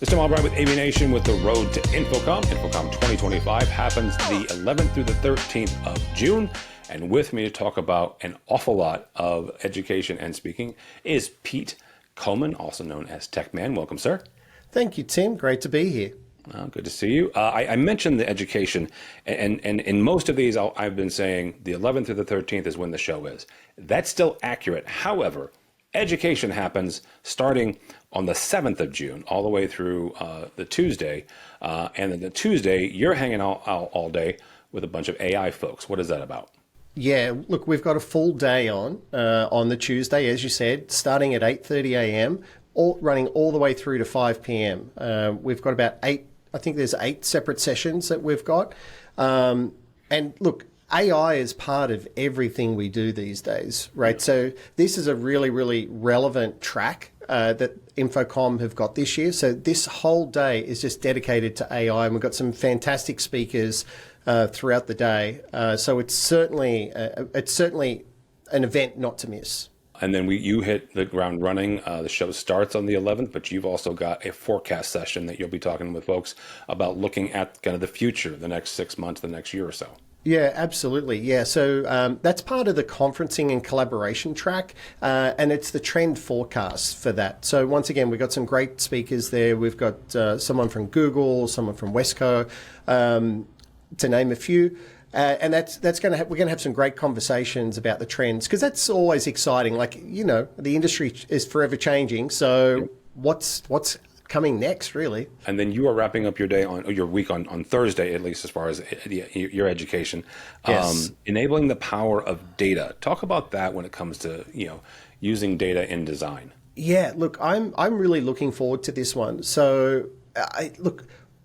This Tim Albright with AVNation with the road to InfoComm. InfoComm 2025 happens the 11th through the 13th of June. And with me to talk about an awful lot of education and speaking is Pete Coman, also known as Tec Man. Welcome, sir. Thank you, Tim. Great to be here. Good to see you. I mentioned the education, and in most of these, I've been saying the 11th through the 13th is when the show is. That's still accurate. However, education happens starting on the 7th of June, all the way through the Tuesday. And then the Tuesday, you're hanging out all day with a bunch of AI folks. What is that about? Yeah, look, we've got a full day on the Tuesday, as you said, starting at 8:30 a.m., running all the way through to 5 p.m. We've got about there's 8 separate sessions that we've got. And look, AI is part of everything we do these days, right? So this is a really, really relevant track that InfoComm have got this year. So this whole day is just dedicated to AI, and we've got some fantastic speakers throughout the day. So it's certainly an event not to miss. And then you hit the ground running. The show starts on the 11th, but you've also got a forecast session that you'll be talking with folks about looking at kind of the future, the next 6 months, the next year or so. Yeah, absolutely. Yeah, so that's part of the conferencing and collaboration track, and it's the trend forecast for that. So once again, we've got some great speakers there. We've got someone from Google, someone from Wesco, to name a few. And we're going to have some great conversations about the trends, because that's always exciting. Like, you know, the industry is forever changing. So what's coming next, really? And then you are wrapping up your week on Thursday, at least as far as your education. Yes. Enabling the power of data. Talk about that when it comes to using data in design. Yeah, look, I'm really looking forward to this one. So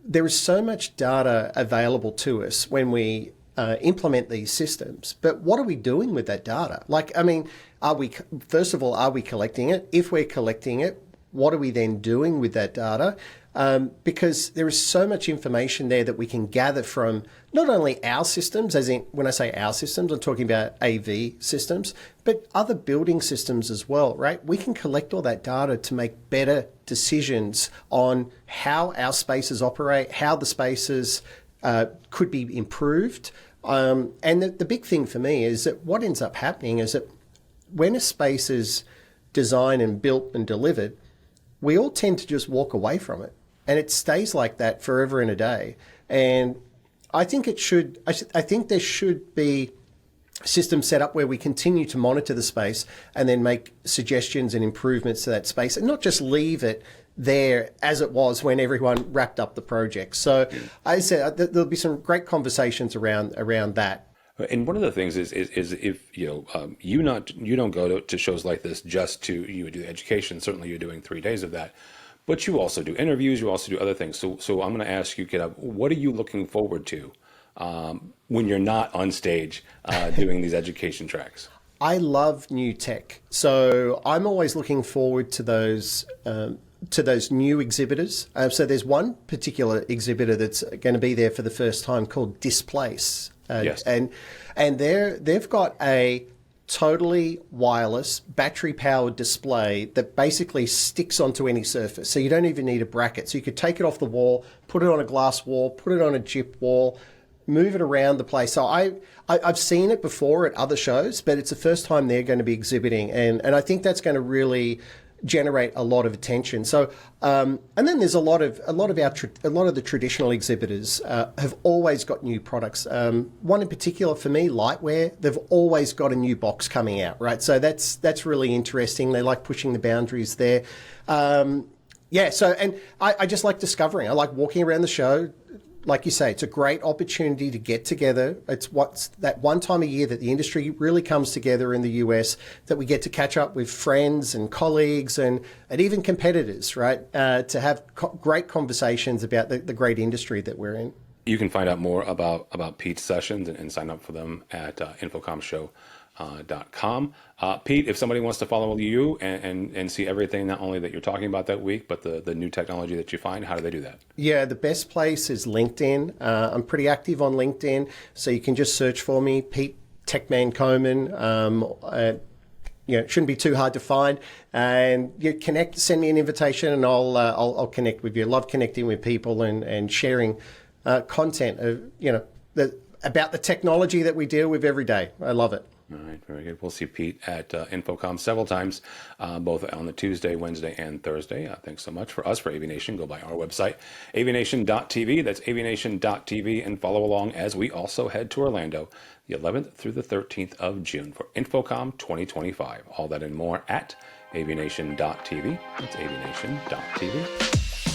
there is so much data available to us when we implement these systems, but what are we doing with that data? Like, I mean, are we collecting it? If we're collecting it, what are we then doing with that data? Because there is so much information there that we can gather from not only our systems, as in when I say our systems, I'm talking about AV systems, but other building systems as well, right? We can collect all that data to make better decisions on how our spaces operate, how the spaces could be improved. And the big thing for me is that what ends up happening is that when a space is designed and built and delivered, we all tend to just walk away from it, and it stays like that forever and a day. And I think there should be systems set up where we continue to monitor the space and then make suggestions and improvements to that space, and not just leave it there as it was when everyone wrapped up the project. So I said there'll be some great conversations around that. And one of the things is if you don't go to shows like this just to do the education. Certainly, you're doing 3 days of that, but you also do interviews. You also do other things. So I'm going to ask you, Kidab, what are you looking forward to when you're not on stage doing these education tracks? I love new tech, so I'm always looking forward to those new exhibitors. So there's one particular exhibitor that's going to be there for the first time called Displace. Yes. And they've got a totally wireless, battery-powered display that basically sticks onto any surface. So you don't even need a bracket. So you could take it off the wall, put it on a glass wall, put it on a gyp wall, move it around the place. So I've seen it before at other shows, but it's the first time they're going to be exhibiting, and I think that's going to really generate a lot of attention. So, and then there's a lot of the traditional exhibitors have always got new products. One in particular for me, Lightwear, they've always got a new box coming out, right? So that's really interesting. They like pushing the boundaries there. So, and I just like discovering. I like walking around the show. Like you say, it's a great opportunity to get together. It's that one time a year that the industry really comes together in the US, that we get to catch up with friends and colleagues and even competitors, right? To have great conversations about the great industry that we're in. You can find out more about Pete's sessions and sign up for them at InfoCommShow.com. Pete, if somebody wants to follow you and see everything, not only that you're talking about that week, but the new technology that you find, how do they do that? Yeah, the best place is LinkedIn. I'm pretty active on LinkedIn, so you can just search for me, Pete Tec Man Coman. shouldn't be too hard to find. And you connect, send me an invitation, and I'll connect with you. Love connecting with people and sharing content of about the technology that we deal with every day. I love it. All right, very good. We'll see Pete at InfoComm several times, both on the Tuesday, Wednesday, and Thursday. Thanks so much for AVNation. Go by our website, avnation.tv. That's avnation.tv, and follow along as we also head to Orlando the 11th through the 13th of June for InfoComm 2025. All that and more at avnation.tv. That's avnation.tv.